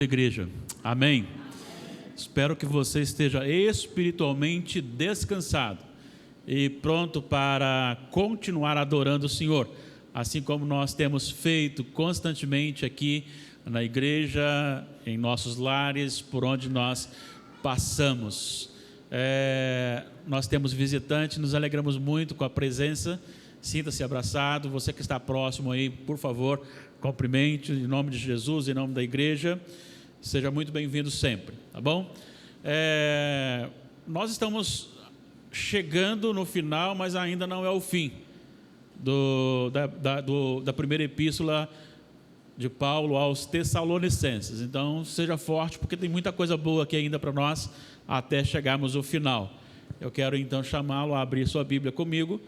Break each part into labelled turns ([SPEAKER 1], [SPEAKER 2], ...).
[SPEAKER 1] Igreja, amém? Espero que você esteja espiritualmente descansado e pronto para continuar adorando o Senhor, assim como nós temos feito constantemente aqui na igreja, em nossos lares, por onde nós passamos. Nós temos visitantes, nos alegramos muito com a presença. Sinta-se abraçado. Você que está próximo aí, por favor, cumprimente em nome de Jesus, em nome da igreja. Seja muito bem-vindo sempre, tá bom? Nós estamos chegando no final, mas ainda não é o fim da primeira epístola de Paulo aos Tessalonicenses. Então, seja forte, porque tem muita coisa boa aqui ainda para nós, até chegarmos ao final. Eu quero então chamá-lo a abrir sua Bíblia comigo,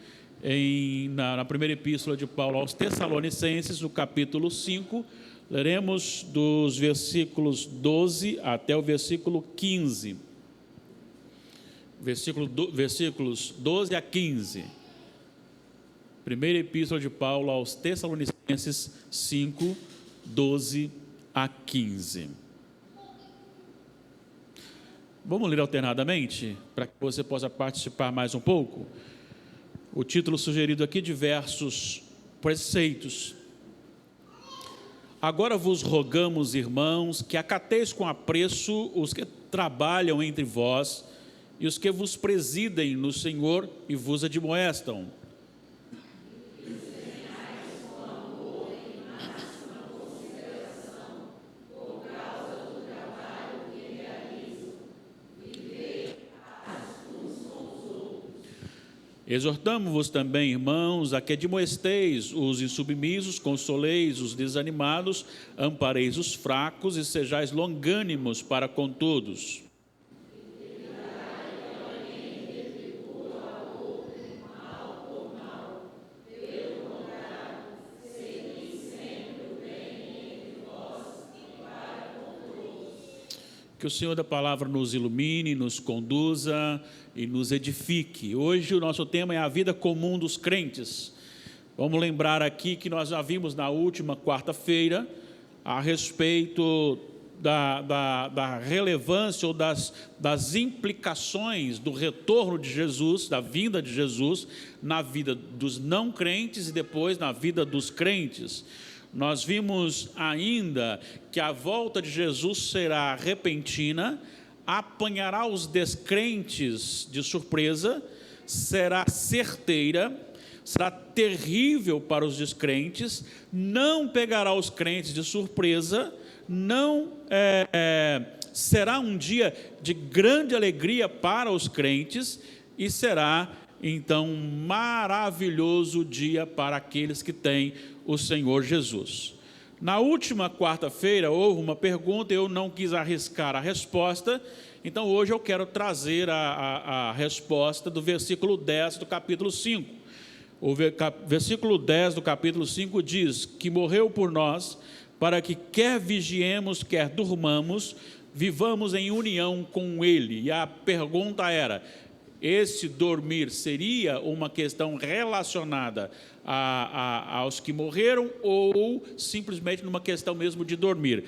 [SPEAKER 1] na primeira epístola de Paulo aos Tessalonicenses, no capítulo 5, leremos dos versículos 12 até o versículo 15. Versículos 12 a 15. Primeira epístola de Paulo aos Tessalonicenses 5, 12 a 15. Vamos ler alternadamente, para que você possa participar mais um pouco. O título sugerido aqui, diversos preceitos. Agora vos rogamos, irmãos, que acateis com apreço os que trabalham entre vós e os que vos presidem no Senhor e vos admoestam. Exortamo-vos também, irmãos, a que admoesteis os insubmissos, consoleis os desanimados, ampareis os fracos e sejais longânimos para com todos. Que o Senhor da palavra nos ilumine, nos conduza e nos edifique. Hoje o nosso tema é a vida comum dos crentes. Vamos lembrar aqui que nós já vimos na última quarta-feira a respeito da relevância ou das implicações do retorno de Jesus, da vinda de Jesus na vida dos não crentes e depois na vida dos crentes. Nós vimos ainda que a volta de Jesus será repentina, apanhará os descrentes de surpresa, será certeira, será terrível para os descrentes, não pegará os crentes de surpresa, será um dia de grande alegria para os crentes e será então um maravilhoso dia para aqueles que têm o Senhor Jesus. Na última quarta-feira houve uma pergunta, eu não quis arriscar a resposta, então hoje eu quero trazer a resposta do versículo 10 do capítulo 5. O versículo 10 do capítulo 5 diz que morreu por nós, para que quer vigiemos, quer durmamos, vivamos em união com Ele. E a pergunta era: esse dormir seria uma questão relacionada aos que morreram ou simplesmente numa questão mesmo de dormir?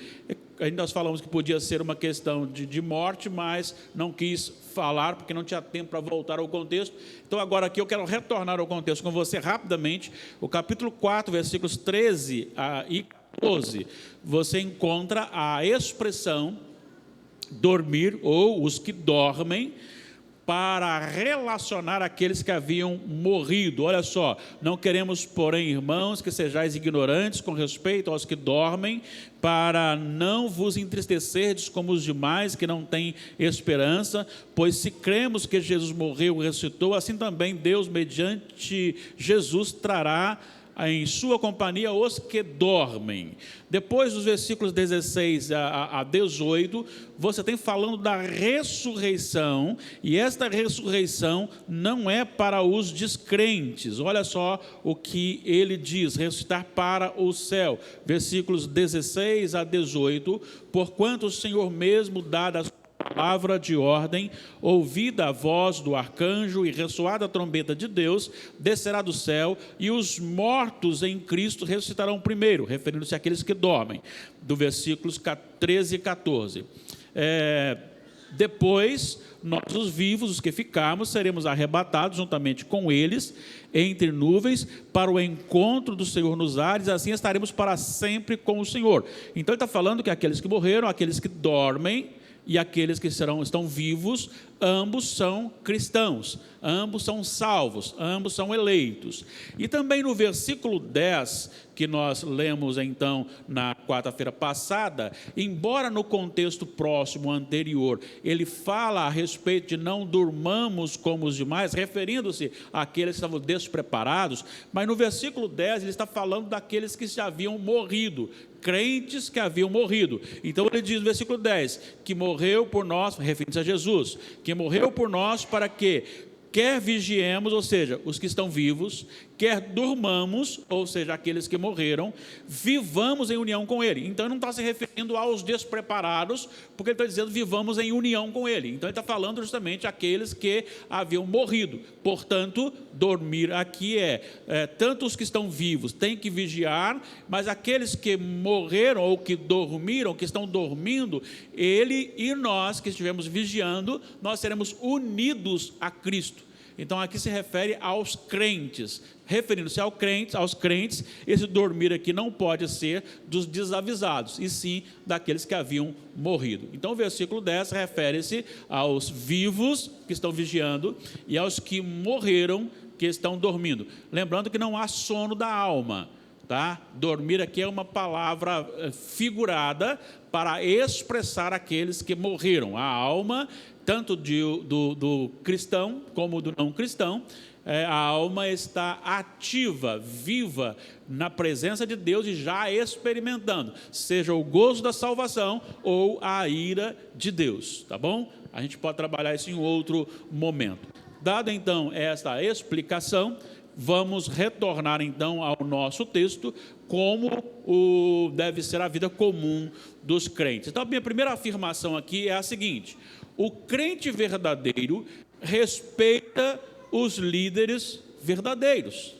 [SPEAKER 1] Ainda nós falamos que podia ser uma questão de morte, mas não quis falar porque não tinha tempo para voltar ao contexto. Então agora aqui eu quero retornar ao contexto com você rapidamente. O capítulo 4, versículos 13 e 14, você encontra a expressão dormir ou os que dormem, para relacionar aqueles que haviam morrido. Olha só, não queremos, porém, irmãos, que sejais ignorantes com respeito aos que dormem, para não vos entristecerdes como os demais que não têm esperança, pois se cremos que Jesus morreu e ressuscitou, assim também Deus, mediante Jesus, trará em sua companhia os que dormem. Depois dos versículos 16 a 18, você tem falando da ressurreição, e esta ressurreição não é para os descrentes. Olha só o que ele diz: ressuscitar para o céu. Versículos 16 a 18, porquanto o Senhor mesmo dá da sua palavra de ordem, ouvida a voz do arcanjo e ressoada a trombeta de Deus, descerá do céu, e os mortos em Cristo ressuscitarão primeiro, referindo-se àqueles que dormem, do versículos 13 e 14. Depois, nós, os vivos, os que ficarmos, seremos arrebatados juntamente com eles, entre nuvens, para o encontro do Senhor nos ares, assim estaremos para sempre com o Senhor. Então, ele está falando que aqueles que morreram, aqueles que dormem, e aqueles que estão vivos, ambos são cristãos, ambos são salvos, ambos são eleitos. E também no versículo 10, que nós lemos então na quarta-feira passada, embora no contexto próximo, anterior, ele fala a respeito de não durmamos como os demais, referindo-se àqueles que estavam despreparados, mas no versículo 10 ele está falando daqueles que já haviam morrido, crentes que haviam morrido. Então ele diz no versículo 10, que morreu por nós, referindo-se a Jesus, que morreu por nós para que quer vigiemos, ou seja, os que estão vivos, quer durmamos, ou seja, aqueles que morreram, vivamos em união com Ele. Então, ele não está se referindo aos despreparados, porque ele está dizendo vivamos em união com Ele. Então, ele está falando justamente àqueles que haviam morrido. Portanto, dormir aqui tanto os que estão vivos têm que vigiar, mas aqueles que morreram ou que dormiram, que estão dormindo, Ele e nós que estivemos vigiando, nós seremos unidos a Cristo. Então, aqui se refere aos crentes. Referindo-se aos crentes, esse dormir aqui não pode ser dos desavisados, e sim daqueles que haviam morrido. Então, o versículo 10 refere-se aos vivos que estão vigiando e aos que morreram que estão dormindo. Lembrando que não há sono da alma. Tá? Dormir aqui é uma palavra figurada para expressar aqueles que morreram. A alma, tanto do cristão como do não cristão, a alma está ativa, viva, na presença de Deus e já experimentando, seja o gozo da salvação ou a ira de Deus, tá bom? A gente pode trabalhar isso em outro momento. Dada então esta explicação, vamos retornar então ao nosso texto, como deve ser a vida comum dos crentes. Então, a minha primeira afirmação aqui é a seguinte: o crente verdadeiro respeita os líderes verdadeiros.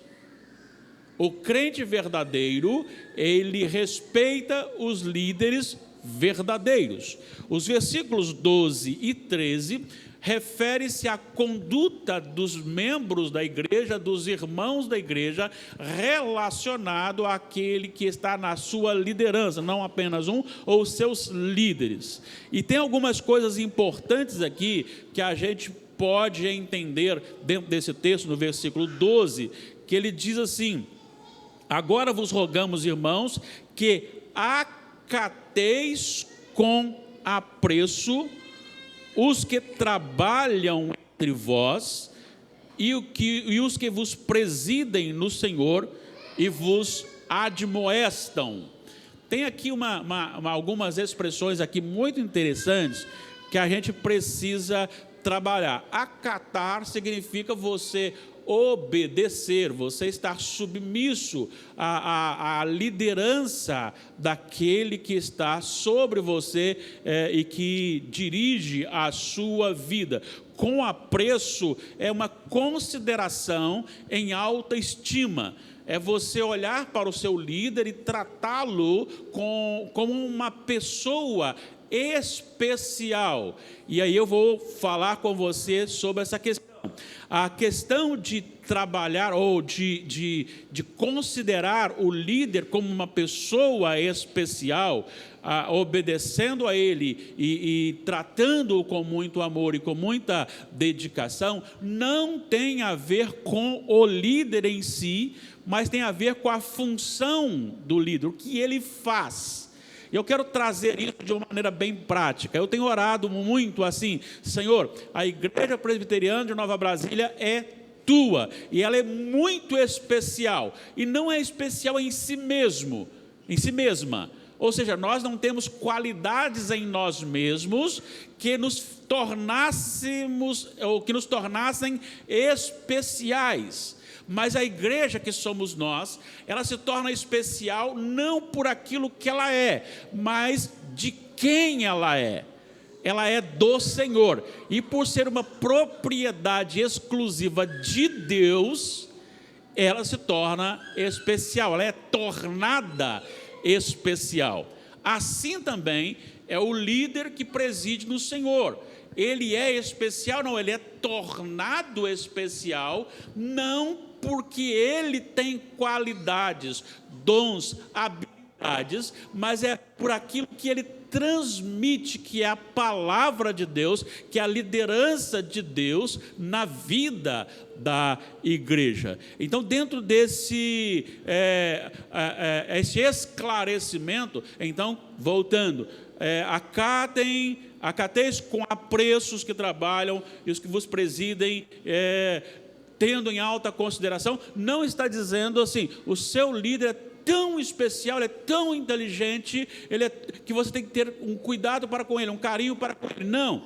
[SPEAKER 1] O crente verdadeiro, ele respeita os líderes verdadeiros. Os versículos 12 e 13 refere-se à conduta dos membros da igreja, dos irmãos da igreja, relacionado àquele que está na sua liderança, não apenas um, ou seus líderes. E tem algumas coisas importantes aqui que a gente pode entender dentro desse texto, no versículo 12, que ele diz assim: agora vos rogamos, irmãos, que acateis com apreço os que trabalham entre vós e os que vos presidem no Senhor e vos admoestam. Tem aqui algumas expressões aqui muito interessantes que a gente precisa trabalhar. Acatar significa você obedecer, você estar submisso à liderança daquele que está sobre você e que dirige a sua vida. Com apreço é uma consideração em alta estima. É você olhar para o seu líder e tratá-lo como uma pessoa especial. E aí eu vou falar com você sobre essa questão. A questão de trabalhar ou de considerar o líder como uma pessoa especial, obedecendo a ele e tratando-o com muito amor e com muita dedicação, não tem a ver com o líder em si, mas tem a ver com a função do líder, o que ele faz. Eu quero trazer isso de uma maneira bem prática. Eu tenho orado muito assim: Senhor, a Igreja Presbiteriana de Nova Brasília é tua, e ela é muito especial, e não é especial em si mesma, ou seja, nós não temos qualidades em nós mesmos que nos tornássemos, ou que nos tornassem especiais. Mas a igreja que somos nós, ela se torna especial não por aquilo que ela é, mas de quem ela é. ela é do Senhor. E por ser uma propriedade exclusiva de Deus, ela se torna especial, ela é tornada especial. Assim também é o líder que preside no Senhor. Ele é especial, não, ele é tornado especial, não porque ele tem qualidades, dons, habilidades, mas é por aquilo que ele transmite, que é a palavra de Deus, que é a liderança de Deus na vida da igreja. Então, dentro desse esse esclarecimento, então, voltando, acateis com apreço os que trabalham e os que vos presidem, tendo em alta consideração. Não está dizendo assim, o seu líder é tão especial, ele é tão inteligente, que você tem que ter um cuidado para com ele, um carinho para com ele. Não.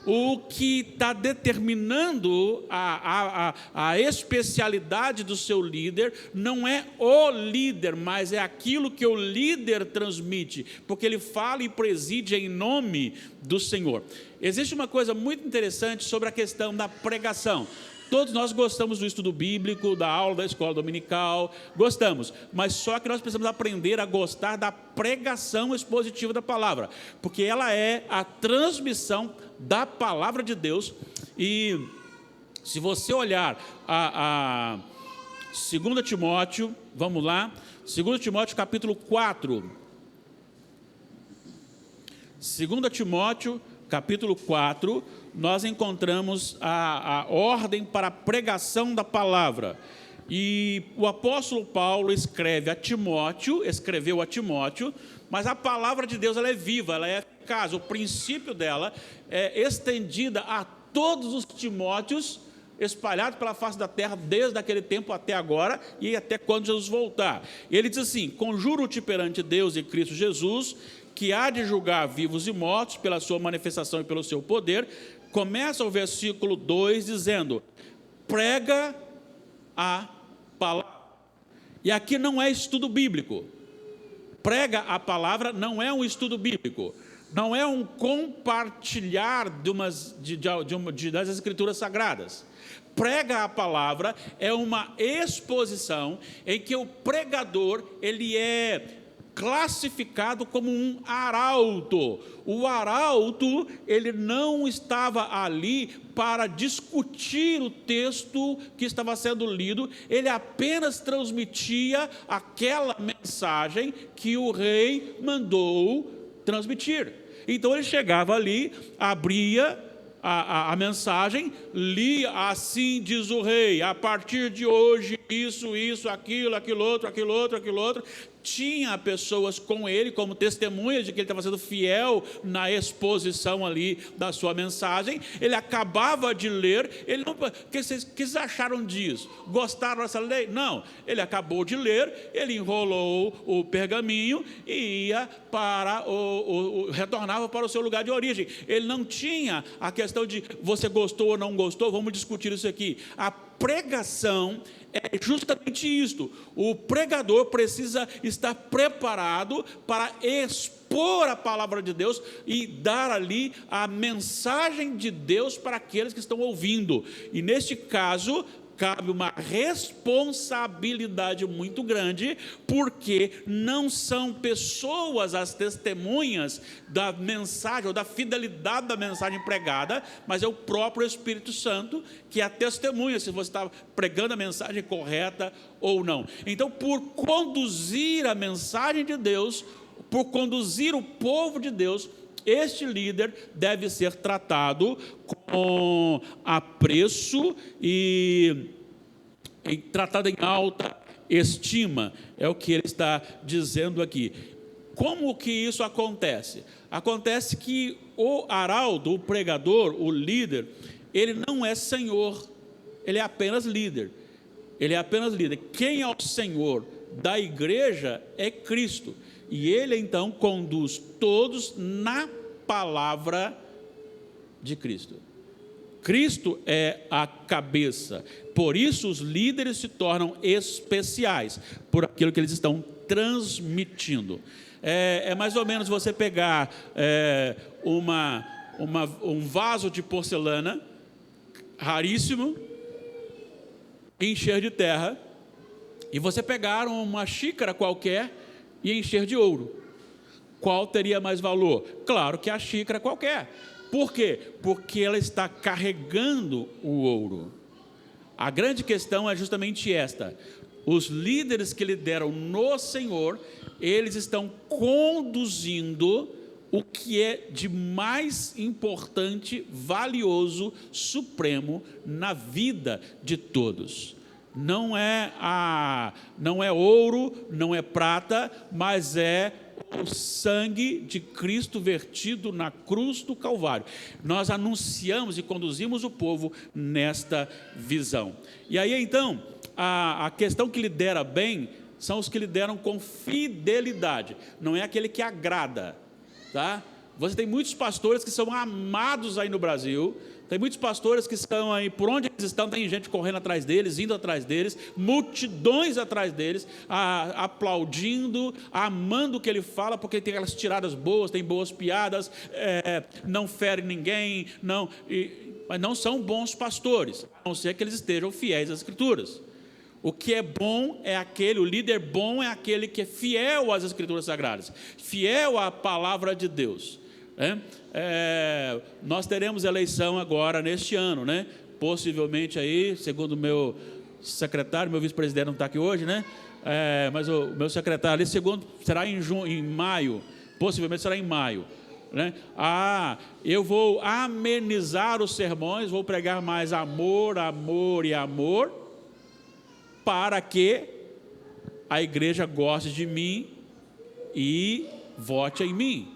[SPEAKER 1] O que está determinando a especialidade do seu líder não é o líder, mas é aquilo que o líder transmite, porque ele fala e preside em nome do Senhor. Existe uma coisa muito interessante sobre a questão da pregação. Todos nós gostamos do estudo bíblico, da aula da escola dominical, gostamos, mas só que nós precisamos aprender a gostar da pregação expositiva da palavra, porque ela é a transmissão da palavra de Deus. E se você olhar a 2 Timóteo, vamos lá, 2 Timóteo capítulo 4, 2 Timóteo capítulo 4, nós encontramos a ordem para a pregação da palavra. E o apóstolo Paulo escreveu a Timóteo, mas a palavra de Deus ela é viva, ela é eficaz. O princípio dela é estendida a todos os Timóteos espalhados pela face da terra, desde aquele tempo até agora e até quando Jesus voltar. E ele diz assim: conjuro-te perante Deus e Cristo Jesus, que há de julgar vivos e mortos pela sua manifestação e pelo seu poder. Começa o versículo 2 dizendo: prega a palavra. E aqui não é estudo bíblico. Prega a palavra não é um estudo bíblico, não é um compartilhar das escrituras sagradas. Prega a palavra é uma exposição em que o pregador ele é classificado como um arauto. O arauto, ele não estava ali para discutir o texto que estava sendo lido, ele apenas transmitia aquela mensagem que o rei mandou transmitir. Então ele chegava ali, abria a mensagem, lia: assim diz o rei, a partir de hoje, isso, aquilo outro. Tinha pessoas com ele como testemunhas de que ele estava sendo fiel na exposição ali da sua mensagem. Ele acabava de ler, o que vocês acharam disso? Gostaram dessa lei? Não, ele acabou de ler, ele enrolou o pergaminho e ia retornava para o seu lugar de origem. Ele não tinha a questão de você gostou ou não gostou, vamos discutir isso aqui. A pregação é justamente isto. O pregador precisa estar preparado para expor a palavra de Deus e dar ali a mensagem de Deus para aqueles que estão ouvindo. E neste caso, cabe uma responsabilidade muito grande, porque não são pessoas as testemunhas da mensagem ou da fidelidade da mensagem pregada, mas é o próprio Espírito Santo que é a testemunha se você está pregando a mensagem correta ou não. Então, por conduzir a mensagem de Deus, por conduzir o povo de Deus, este líder deve ser tratado com apreço e tratado em alta estima. É o que ele está dizendo aqui. Como que isso acontece? Acontece que o arauto, o pregador, o líder, ele não é senhor, ele é apenas líder. Ele é apenas líder. Quem é o senhor da igreja é Cristo. E ele então conduz todos na palavra de Cristo. Cristo é a cabeça. Por isso os líderes se tornam especiais, por aquilo que eles estão transmitindo. É mais ou menos você pegar um vaso de porcelana, raríssimo, encher de terra, e você pegar uma xícara qualquer e encher de ouro. Qual teria mais valor? Claro que a xícara qualquer. Por quê? Porque ela está carregando o ouro. A grande questão é justamente esta: os líderes que lideram no Senhor, eles estão conduzindo o que é de mais importante, valioso, supremo na vida de todos. Não é ouro, não é prata, mas é o sangue de Cristo vertido na cruz do Calvário. Nós anunciamos e conduzimos o povo nesta visão. E aí então, a questão que lidera bem são os que lideram com fidelidade. Não é aquele que agrada, tá? Você tem muitos pastores que são amados aí no Brasil. Tem muitos pastores que estão aí, por onde eles estão, tem gente correndo atrás deles, indo atrás deles, multidões atrás deles, aplaudindo, amando o que ele fala, porque tem aquelas tiradas boas, tem boas piadas, não fere ninguém, mas não são bons pastores, a não ser que eles estejam fiéis às Escrituras. O que é bom é o líder bom é aquele que é fiel às Escrituras Sagradas, fiel à palavra de Deus. Nós teremos eleição agora neste ano, né? Possivelmente aí, segundo o meu secretário, meu vice-presidente não está aqui hoje, né? Mas o meu secretário ali, segundo, será em maio, possivelmente será em maio, né? Eu vou amenizar os sermões, vou pregar mais amor, amor e amor, para que a igreja goste de mim e vote em mim.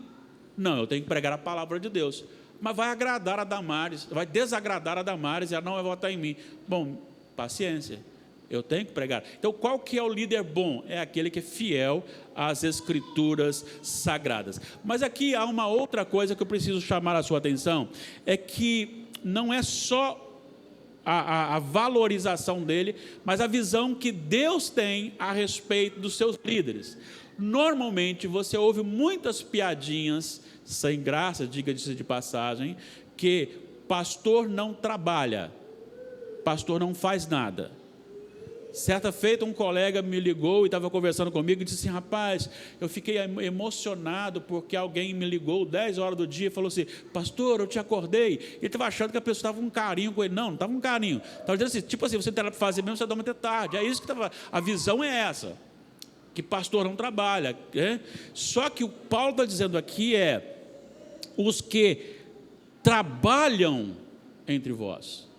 [SPEAKER 1] Não, eu tenho que pregar a palavra de Deus. Mas vai agradar a Damares, vai desagradar a Damares e ela não vai votar em mim. Bom, paciência, eu tenho que pregar. Então, qual que é o líder bom? É aquele que é fiel às Escrituras Sagradas. Mas aqui há uma outra coisa que eu preciso chamar a sua atenção, é que não é só a valorização dele, mas a visão que Deus tem a respeito dos seus líderes. Normalmente você ouve muitas piadinhas sem graça, diga-se de passagem, que pastor não trabalha, pastor não faz nada. Certa feita um colega me ligou e estava conversando comigo e disse assim: rapaz, eu fiquei emocionado porque alguém me ligou 10 horas do dia e falou assim: pastor, eu te acordei. Ele estava achando que a pessoa estava com carinho com ele. Não estava com carinho, estava dizendo assim, tipo assim, você não tem nada para fazer mesmo, você dorme até tarde. É isso que estava, a visão é essa, que pastor não trabalha, né? Só que o Paulo está dizendo aqui os que trabalham entre vós.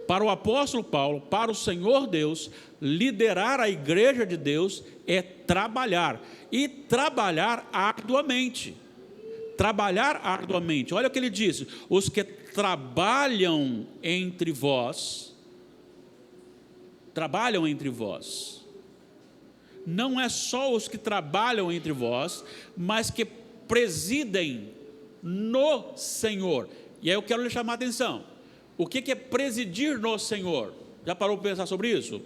[SPEAKER 1] Para o apóstolo Paulo, para o Senhor Deus, liderar a igreja de Deus é trabalhar, e trabalhar arduamente. Trabalhar arduamente. Olha o que ele diz: os que trabalham entre vós, não é só os que trabalham entre vós, mas que presidem no Senhor. E aí eu quero lhe chamar a atenção. O que é presidir no Senhor? Já parou para pensar sobre isso?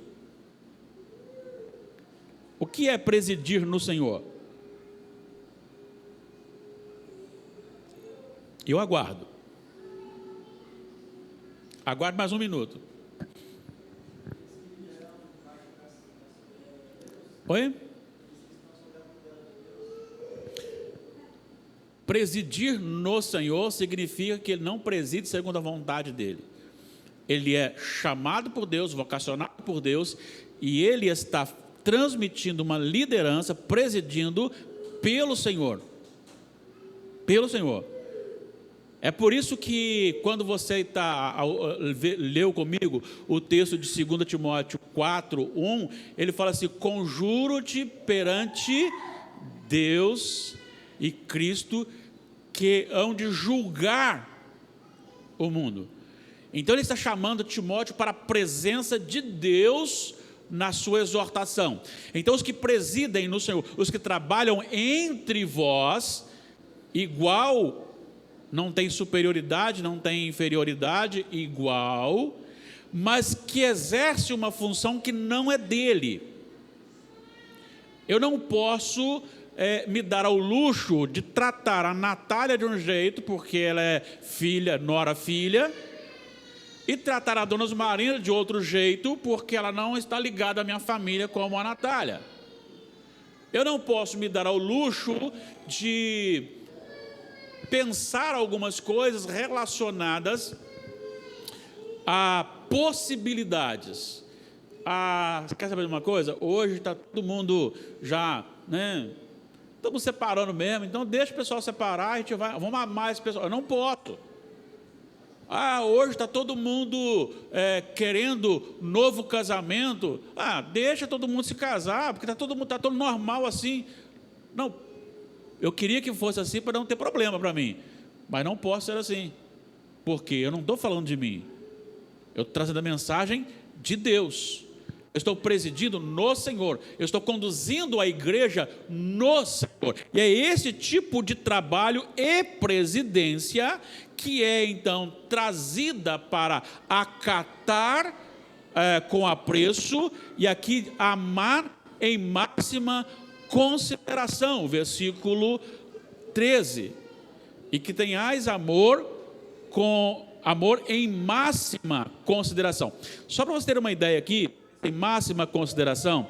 [SPEAKER 1] O que é presidir no Senhor? Eu aguardo. Aguarde mais um minuto. Oi? Presidir no Senhor significa que ele não preside segundo a vontade dele. Ele é chamado por Deus, vocacionado por Deus, e ele está transmitindo uma liderança, presidindo pelo Senhor. Pelo Senhor. É por isso que quando você leu comigo o texto de 2 Timóteo 4:1, ele fala assim: conjuro-te perante Deus e Cristo, que hão de julgar o mundo. Então ele está chamando Timóteo para a presença de Deus na sua exortação. Então os que presidem no Senhor, os que trabalham entre vós, igual, não tem superioridade, não tem inferioridade, igual, mas que exerce uma função que não é dele. Eu não posso me dar ao luxo de tratar a Natália de um jeito, porque ela é filha, nora-filha, e tratar a dona Marina de outro jeito, porque ela não está ligada à minha família como a Natália. Eu não posso me dar ao luxo de pensar algumas coisas relacionadas a possibilidades. Quer saber de uma coisa? Hoje está todo mundo já, né? Estamos separando mesmo, então deixa o pessoal separar, a gente vamos amar esse pessoal. Eu não posso. Hoje está todo mundo querendo novo casamento. Deixa todo mundo se casar, porque está todo normal assim. Não, eu queria que fosse assim para não ter problema para mim, mas não posso ser assim, porque eu não estou falando de mim, eu estou trazendo a mensagem de Deus. Eu estou presidindo no Senhor, eu estou conduzindo a igreja no Senhor, e é esse tipo de trabalho e presidência que é então trazida para acatar com apreço, e aqui amar em máxima consideração, versículo 13, e que tenhais amor em máxima consideração. Só para você ter uma ideia aqui, em máxima consideração,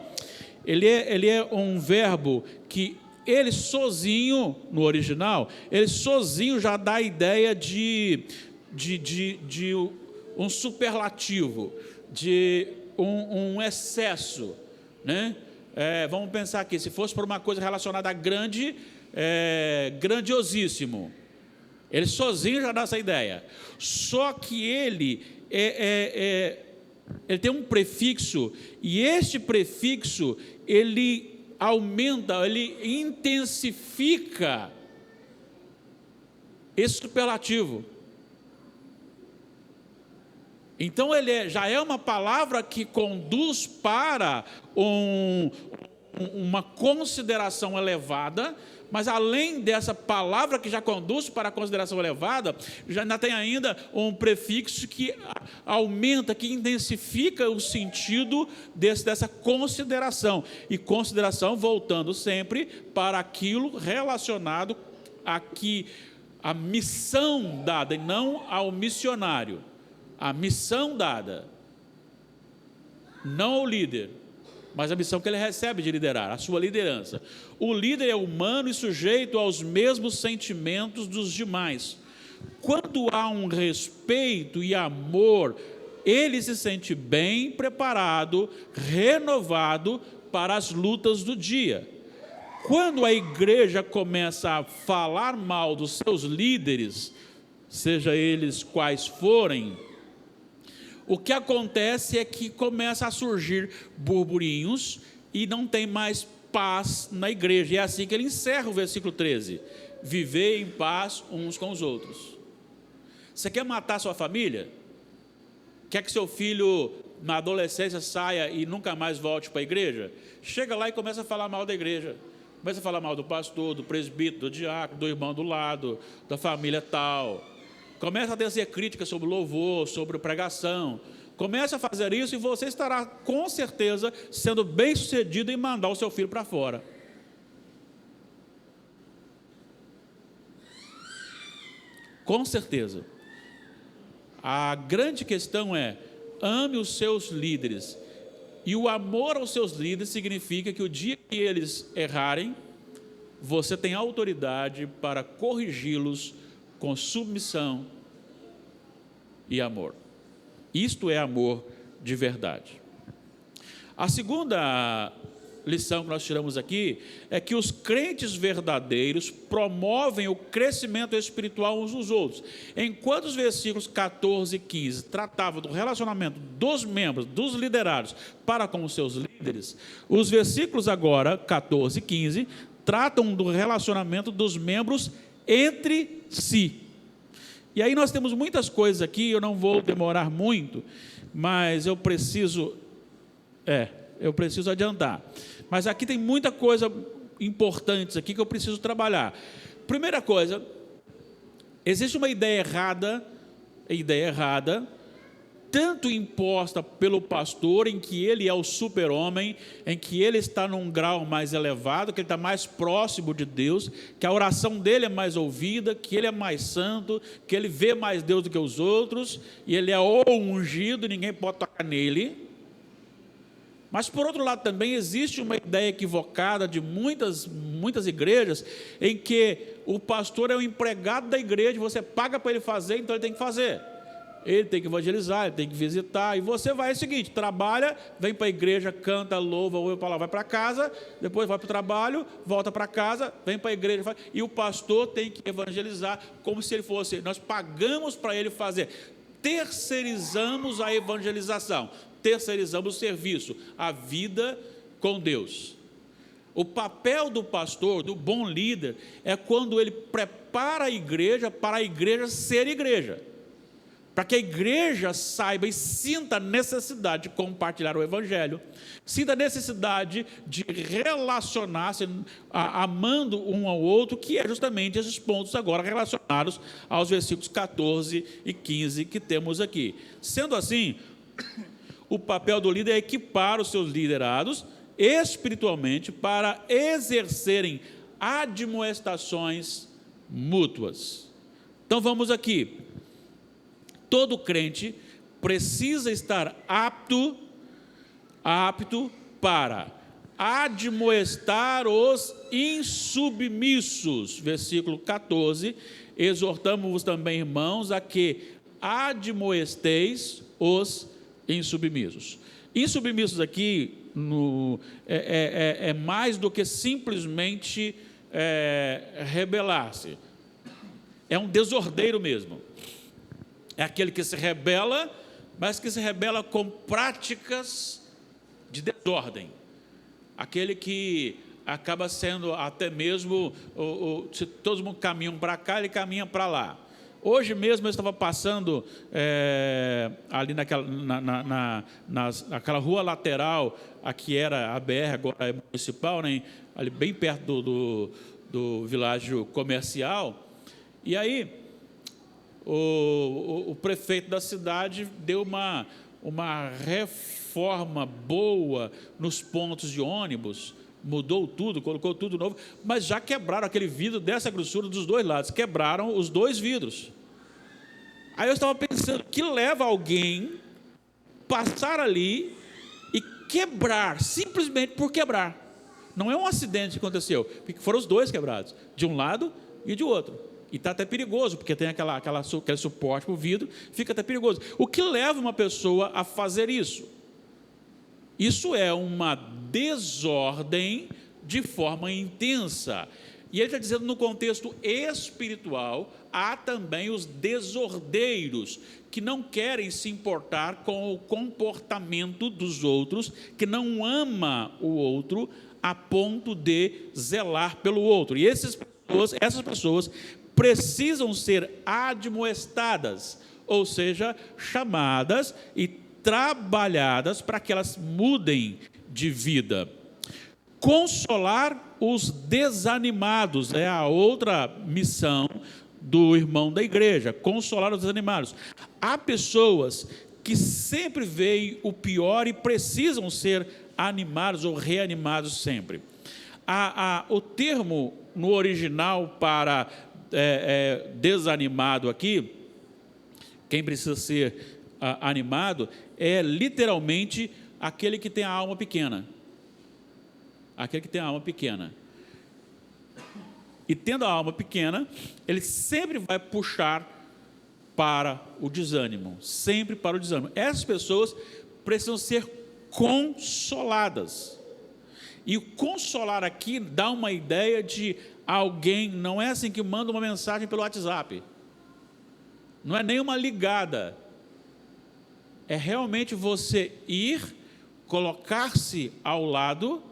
[SPEAKER 1] ele é um verbo que ele sozinho, no original, ele sozinho já dá a ideia de um superlativo, de um excesso, né? Vamos pensar aqui, se fosse por uma coisa relacionada a grandiosíssimo, ele sozinho já dá essa ideia. Só que ele tem um prefixo, e este prefixo, ele aumenta, ele intensifica esse superlativo. Então ele já é uma palavra que conduz para uma consideração elevada, mas além dessa palavra que já conduz para a consideração elevada, já ainda tem ainda um prefixo que aumenta, que intensifica o sentido dessa consideração. E consideração voltando sempre para aquilo relacionado à missão dada, e não ao missionário. A missão dada, não ao líder, mas a missão que ele recebe de liderar, a sua liderança. O líder é humano e sujeito aos mesmos sentimentos dos demais. Quando há um respeito e amor, ele se sente bem preparado, renovado para as lutas do dia. Quando a igreja começa a falar mal dos seus líderes, seja eles quais forem, o que acontece é que começa a surgir burburinhos e não tem mais paz na igreja. E é assim que ele encerra o versículo 13: viver em paz uns com os outros. Você quer matar sua família? Quer que seu filho na adolescência saia e nunca mais volte para a igreja? Chega lá e começa a falar mal da igreja. Começa a falar mal do pastor, do presbítero, do diácono, do irmão do lado, da família tal. Começa a tecer críticas sobre o louvor, sobre a pregação. Começa a fazer isso e você estará, com certeza, sendo bem sucedido em mandar o seu filho para fora. Com certeza. A grande questão é: ame os seus líderes. E o amor aos seus líderes significa que o dia que eles errarem, você tem autoridade para corrigi-los com submissão e amor. Isto é amor de verdade. A segunda lição que nós tiramos aqui é que os crentes verdadeiros promovem o crescimento espiritual uns dos outros. Enquanto os versículos 14 e 15 tratavam do relacionamento dos membros, dos liderados para com os seus líderes, os versículos agora, 14 e 15, tratam do relacionamento dos membros entre si. E aí nós temos muitas coisas aqui, eu não vou demorar muito, mas eu preciso adiantar. Mas aqui tem muita coisa importante aqui que eu preciso trabalhar. Primeira coisa, existe uma ideia errada tanto imposta pelo pastor, em que ele é o super-homem, em que ele está num grau mais elevado, que ele está mais próximo de Deus, que a oração dele é mais ouvida, que ele é mais santo, que ele vê mais Deus do que os outros, e ele é o ungido, e ninguém pode tocar nele. Mas, por outro lado, também existe uma ideia equivocada de muitas igrejas, em que o pastor é o empregado da igreja, você paga para ele fazer, então ele tem que fazer. Ele tem que evangelizar, ele tem que visitar, e você vai, é o seguinte, trabalha, vem para a igreja, canta, louva, ouve a palavra, vai para casa, depois vai para o trabalho, volta para casa, vem para a igreja, e o pastor tem que evangelizar, como se ele fosse, nós pagamos para ele fazer, terceirizamos a evangelização, terceirizamos o serviço, a vida com Deus. O papel do pastor, do bom líder, é quando ele prepara a igreja para a igreja ser igreja, para que a igreja saiba e sinta a necessidade de compartilhar o evangelho, sinta a necessidade de relacionar-se, amando um ao outro, que é justamente esses pontos agora relacionados aos versículos 14 e 15 que temos aqui. Sendo assim, o papel do líder é equipar os seus liderados espiritualmente para exercerem admoestações mútuas. Então vamos aqui. Todo crente precisa estar apto para admoestar os insubmissos. Versículo 14, exortamo-vos também, irmãos, a que admoesteis os insubmissos. Insubmissos aqui é mais do que simplesmente rebelar-se. É um desordeiro mesmo. É aquele que se rebela, mas que se rebela com práticas de desordem. Aquele que acaba sendo até mesmo, se todo mundo caminha para cá, ele caminha para lá. Hoje mesmo eu estava passando ali naquela rua lateral, aqui era a BR, agora é municipal, né? Ali bem perto do vilarejo comercial, e aí o prefeito da cidade deu uma reforma boa nos pontos de ônibus, mudou tudo, colocou tudo novo, mas já quebraram aquele vidro dessa grossura dos dois lados, quebraram os dois vidros. Aí eu estava pensando, que leva alguém passar ali e quebrar, simplesmente por quebrar. Não é um acidente que aconteceu, porque foram os dois quebrados, de um lado e de outro. E está até perigoso, porque tem aquele suporte para o vidro, fica até perigoso. O que leva uma pessoa a fazer isso? Isso é uma desordem de forma intensa. E ele está dizendo, no contexto espiritual, há também os desordeiros, que não querem se importar com o comportamento dos outros, que não ama o outro a ponto de zelar pelo outro. E essas pessoas precisam ser admoestadas, ou seja, chamadas e trabalhadas para que elas mudem de vida. Consolar os desanimados é a outra missão do irmão da igreja, consolar os desanimados. Há pessoas que sempre veem o pior e precisam ser animados ou reanimados sempre. O termo no original para desanimado aqui, quem precisa ser animado, é literalmente aquele que tem a alma pequena. Aquele que tem a alma pequena. E tendo a alma pequena, ele sempre vai puxar para o desânimo, sempre para o desânimo. Essas pessoas precisam ser consoladas. E o consolar aqui dá uma ideia de alguém, não é assim que manda uma mensagem pelo WhatsApp, não é nem uma ligada, é realmente você ir, colocar-se ao lado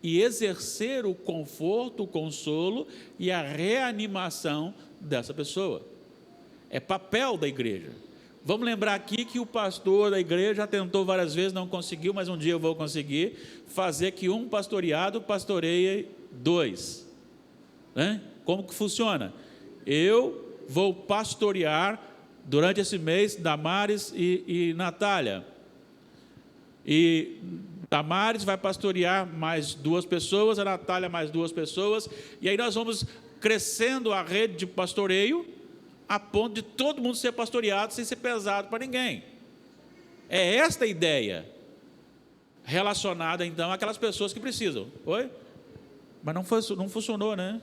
[SPEAKER 1] e exercer o conforto, o consolo e a reanimação dessa pessoa. É papel da igreja. Vamos lembrar aqui que o pastor da igreja já tentou várias vezes, não conseguiu, mas um dia eu vou conseguir fazer que um pastoreado pastoreie dois. Né? Como que funciona? Eu vou pastorear durante esse mês, Damares e Natália. E Damares vai pastorear mais 2 pessoas, a Natália mais 2 pessoas, e aí nós vamos crescendo a rede de pastoreio, a ponto de todo mundo ser pastoreado sem ser pesado para ninguém. É esta a ideia, relacionada então àquelas pessoas que precisam. Oi? Mas não funcionou, né?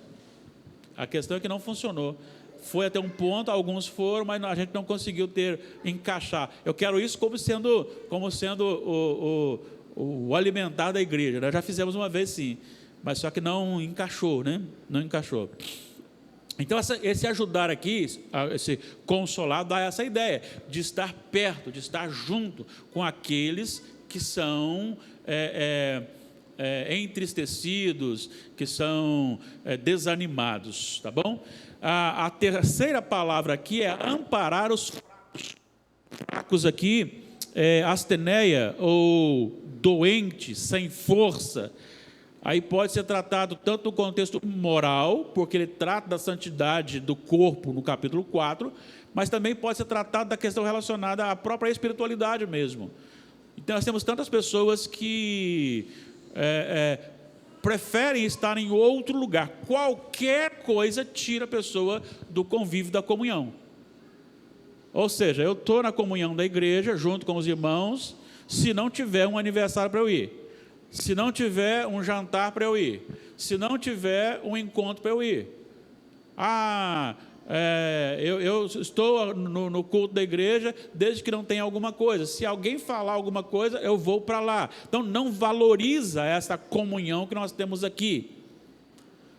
[SPEAKER 1] A questão é que não funcionou. Foi até um ponto, alguns foram, mas a gente não conseguiu encaixar. Eu quero isso como sendo o alimentar da igreja. Nós já fizemos uma vez, sim, mas só que não encaixou, né? Não encaixou. Então, esse ajudar aqui, esse consolar, dá essa ideia de estar perto, de estar junto com aqueles que são entristecidos, que são desanimados, tá bom? A terceira palavra aqui é amparar os fracos. Fracos aqui é asteneia, ou doente, sem força. Aí pode ser tratado tanto no contexto moral, porque ele trata da santidade do corpo no capítulo 4, mas também pode ser tratado da questão relacionada à própria espiritualidade mesmo. Então nós temos tantas pessoas que preferem estar em outro lugar. Qualquer coisa tira a pessoa do convívio da comunhão. Ou seja, eu estou na comunhão da igreja, junto com os irmãos, se não tiver um aniversário para eu ir, se não tiver um jantar para eu ir, se não tiver um encontro para eu ir. Eu estou no culto da igreja desde que não tenha alguma coisa. Se alguém falar alguma coisa, eu vou para lá. Então, não valoriza essa comunhão que nós temos aqui.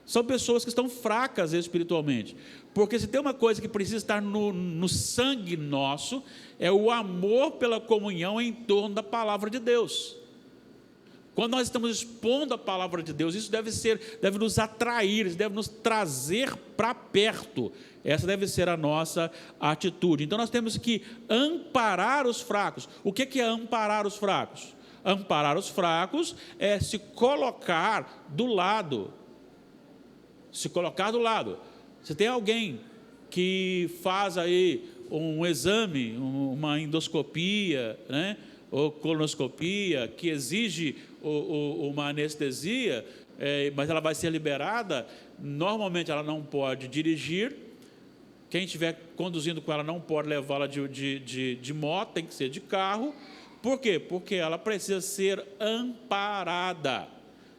[SPEAKER 1] São pessoas que estão fracas espiritualmente. Porque se tem uma coisa que precisa estar no sangue nosso, é o amor pela comunhão em torno da palavra de Deus. Quando nós estamos expondo a palavra de Deus, isso deve nos atrair, isso deve nos trazer para perto. Essa deve ser a nossa atitude. Então nós temos que amparar os fracos. O que é amparar os fracos? Amparar os fracos é se colocar do lado. Se colocar do lado. Se tem alguém que faz aí um exame, uma endoscopia, né, ou colonoscopia, que exige uma anestesia, mas ela vai ser liberada, normalmente ela não pode dirigir, quem estiver conduzindo com ela não pode levá-la de moto, tem que ser de carro. Por quê? Porque ela precisa ser amparada,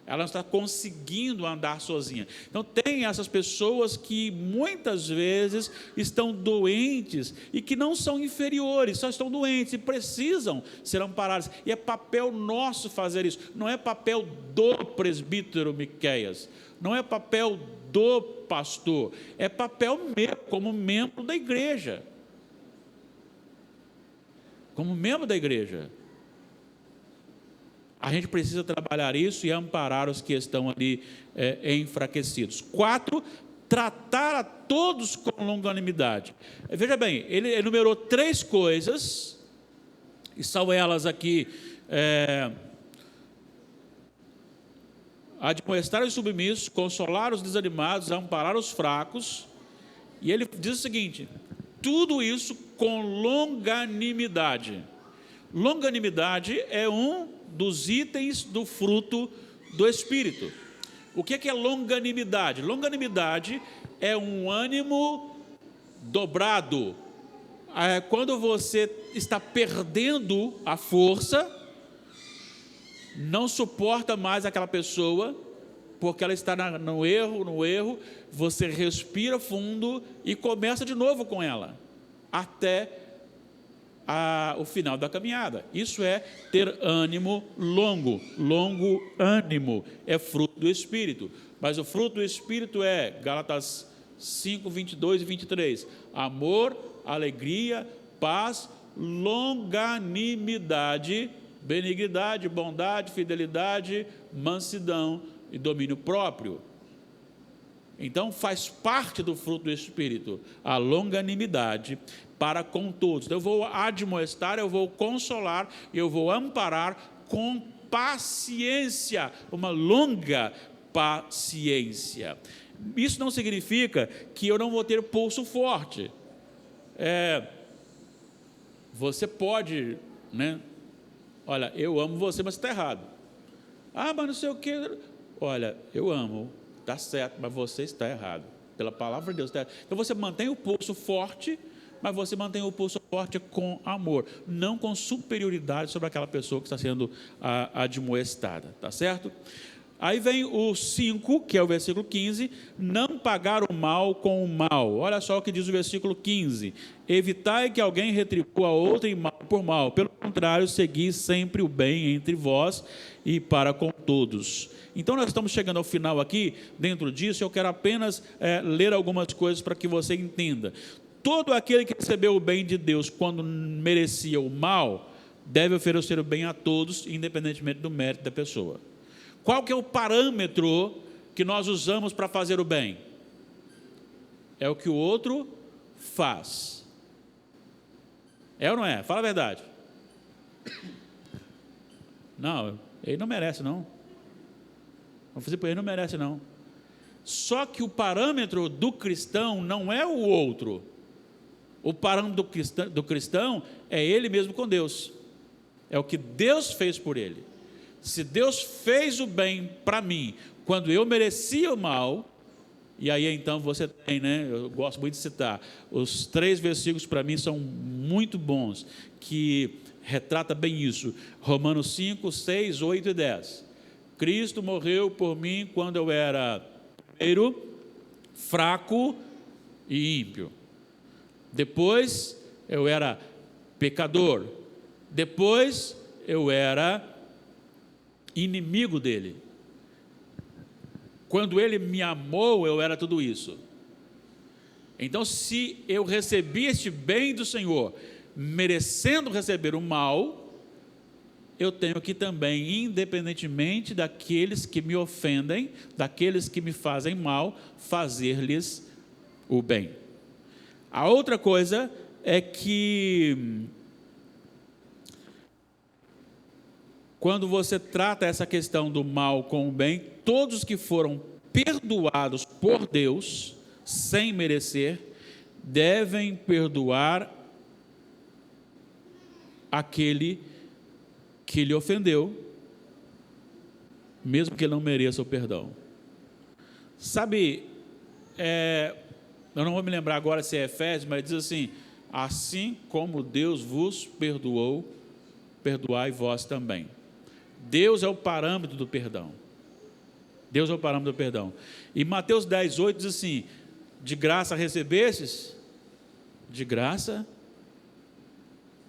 [SPEAKER 1] ela não está conseguindo andar sozinha. Então tem essas pessoas que muitas vezes estão doentes e que não são inferiores, só estão doentes e precisam ser amparadas. E é papel nosso fazer isso, não é papel do presbítero Miqueias, não é papel do pastor, é papel meu como membro da igreja. Como membro da igreja. A gente precisa trabalhar isso e amparar os que estão ali enfraquecidos. 4, tratar a todos com longanimidade. Veja bem, ele enumerou 3 coisas, e são elas aqui: admoestar os submissos, consolar os desanimados, amparar os fracos. E ele diz o seguinte: tudo isso com longanimidade. Longanimidade é um dos itens do fruto do Espírito. O que é longanimidade? Longanimidade é um ânimo dobrado. Quando você está perdendo a força, não suporta mais aquela pessoa, porque ela está no erro, você respira fundo e começa de novo com ela, até o final da caminhada. Isso é ter ânimo longo ânimo, é fruto do Espírito. Mas o fruto do Espírito é, Gálatas 5, 22 e 23, amor, alegria, paz, longanimidade, benignidade, bondade, fidelidade, mansidão e domínio próprio. Então faz parte do fruto do Espírito a longanimidade para com todos. Então, eu vou admoestar, eu vou consolar, eu vou amparar com paciência, uma longa paciência. Isso não significa que eu não vou ter pulso forte. Você pode, né? Olha, eu amo você, mas está errado. Ah, mas não sei o quê. Olha, eu amo, está certo, mas você está errado. Pela palavra de Deus está errado. Então você mantém o pulso forte, mas você mantém o pulso forte com amor, não com superioridade sobre aquela pessoa que está sendo admoestada, tá certo? Aí vem o 5, que é o versículo 15, não pagar o mal com o mal. Olha só o que diz o versículo 15: evitai que alguém retribua a outro em mal por mal, pelo contrário, segui sempre o bem entre vós e para com todos. Então nós estamos chegando ao final aqui. Dentro disso eu quero apenas ler algumas coisas para que você entenda. Todo aquele que recebeu o bem de Deus quando merecia o mal, deve oferecer o bem a todos, independentemente do mérito da pessoa. Qual que é o parâmetro que nós usamos para fazer o bem? É o que o outro faz. É ou não é? Fala a verdade. Não, ele não merece não. Vamos fazer por ele, não merece não. Só que o parâmetro do cristão não é o outro. O parâmetro do cristão é ele mesmo com Deus. É o que Deus fez por ele. Se Deus fez o bem para mim, quando eu merecia o mal, e aí então você tem, né? Eu gosto muito de citar, os 3 versículos para mim são muito bons, que retrata bem isso. Romanos 5, 6, 8 e 10. Cristo morreu por mim quando eu era, primeiro, fraco e ímpio. Depois eu era pecador. Depois eu era inimigo dele. Quando ele me amou, eu era tudo isso. Então, se eu recebi este bem do Senhor, merecendo receber o mal, eu tenho que também, independentemente daqueles que me ofendem, daqueles que me fazem mal, fazer-lhes o bem. A outra coisa é que quando você trata essa questão do mal com o bem, todos que foram perdoados por Deus, sem merecer, devem perdoar aquele que lhe ofendeu, mesmo que ele não mereça o perdão. Sabe, eu não vou me lembrar agora se é Efésios, mas diz assim: assim como Deus vos perdoou, perdoai vós também. Deus é o parâmetro do perdão. Deus é o parâmetro do perdão. E Mateus 10, 8 diz assim: de graça recebestes, de graça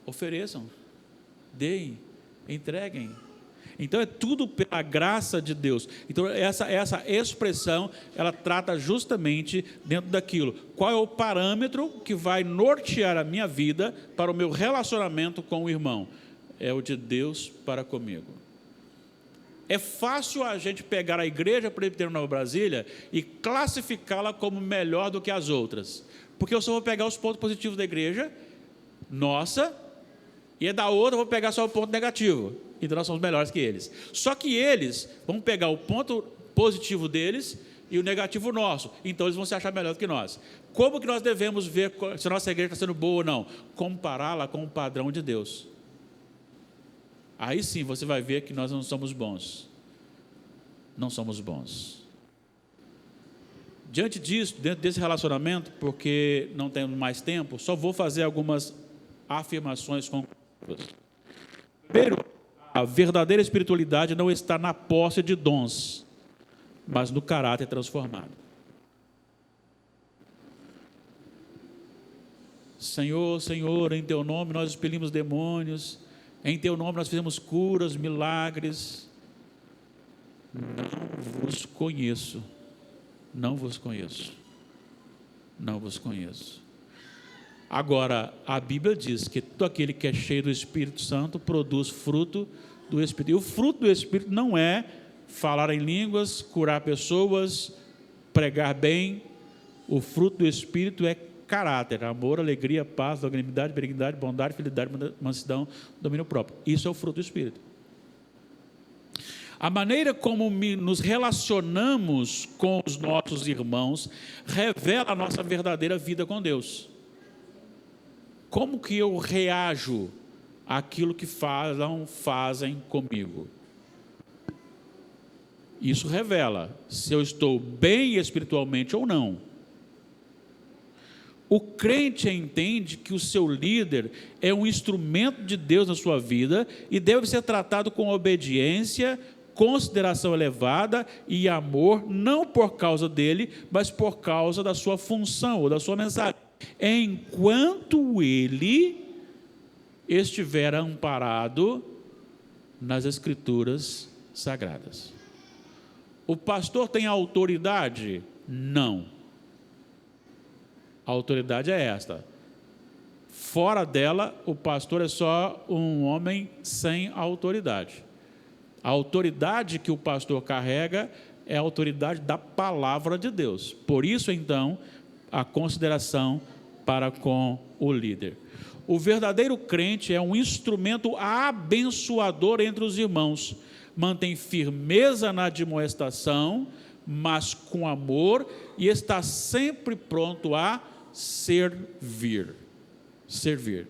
[SPEAKER 1] ofereçam, deem, entreguem. Então é tudo pela graça de Deus. Então essa expressão, ela trata justamente dentro daquilo. Qual é o parâmetro que vai nortear a minha vida para o meu relacionamento com o irmão? É o de Deus para comigo. É fácil a gente pegar a Igreja Presbiteriana Nova Brasília e classificá-la como melhor do que as outras, porque eu só vou pegar os pontos positivos da igreja nossa, e da outra eu vou pegar só o ponto negativo. Então nós somos melhores que eles. Só que eles vão pegar o ponto positivo deles e o negativo nosso, então eles vão se achar melhor do que nós. Como que nós devemos ver se a nossa igreja está sendo boa ou não? Compará-la com o padrão de Deus. Aí sim você vai ver que nós não somos bons. Não somos bons. Diante disso, dentro desse relacionamento, porque não temos mais tempo, só vou fazer algumas afirmações conclusivas. Primeiro, a verdadeira espiritualidade não está na posse de dons, mas no caráter transformado. Senhor, Senhor, em Teu nome nós expelimos demônios, em Teu nome nós fizemos curas, milagres. Não vos conheço, não vos conheço, não vos conheço. Agora, a Bíblia diz que todo aquele que é cheio do Espírito Santo produz fruto do Espírito. E o fruto do Espírito não é falar em línguas, curar pessoas, pregar bem. O fruto do Espírito é caráter, amor, alegria, paz, longanimidade, benignidade, bondade, fidelidade, mansidão, domínio próprio. Isso é o fruto do Espírito. A maneira como nos relacionamos com os nossos irmãos revela a nossa verdadeira vida com Deus. Como que eu reajo àquilo que fazem comigo? Isso revela se eu estou bem espiritualmente ou não. O crente entende que o seu líder é um instrumento de Deus na sua vida e deve ser tratado com obediência, consideração elevada e amor, não por causa dele, mas por causa da sua função ou da sua mensagem, enquanto ele estiver amparado nas Escrituras Sagradas. O pastor tem autoridade? Não. A autoridade é esta. Fora dela, o pastor é só um homem sem autoridade. A autoridade que o pastor carrega é a autoridade da palavra de Deus. Por isso, então, a consideração para com o líder. O verdadeiro crente é um instrumento abençoador entre os irmãos. Mantém firmeza na admoestação, mas com amor, e está sempre pronto a servir. Servir.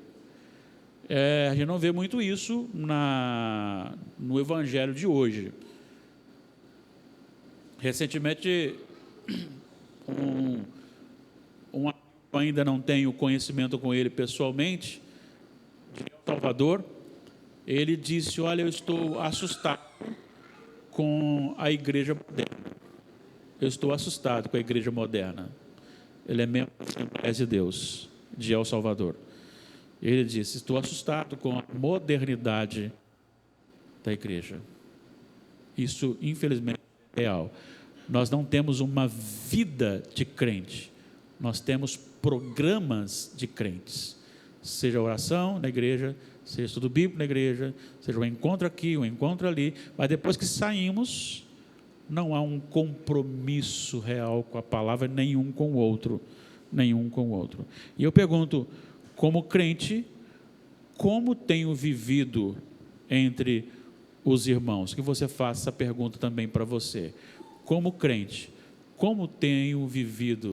[SPEAKER 1] A gente não vê muito isso no evangelho de hoje. Recentemente, ainda não tenho conhecimento com ele pessoalmente, de El Salvador, ele disse: olha, eu estou assustado com a igreja moderna. Eu estou assustado com a igreja moderna. Ele é membro da Assembleia de Deus, de El Salvador. Ele disse: estou assustado com a modernidade da igreja. Isso, infelizmente, é real. Nós não temos uma vida de crente. Nós temos programas de crentes. Seja oração na igreja, seja estudo bíblico na igreja, seja um encontro aqui, um encontro ali. Mas depois que saímos, não há um compromisso real com a palavra, nenhum com o outro. Nenhum com o outro. E eu pergunto, como crente, como tenho vivido entre os irmãos? Que você faça essa pergunta também para você. Como crente, como tenho vivido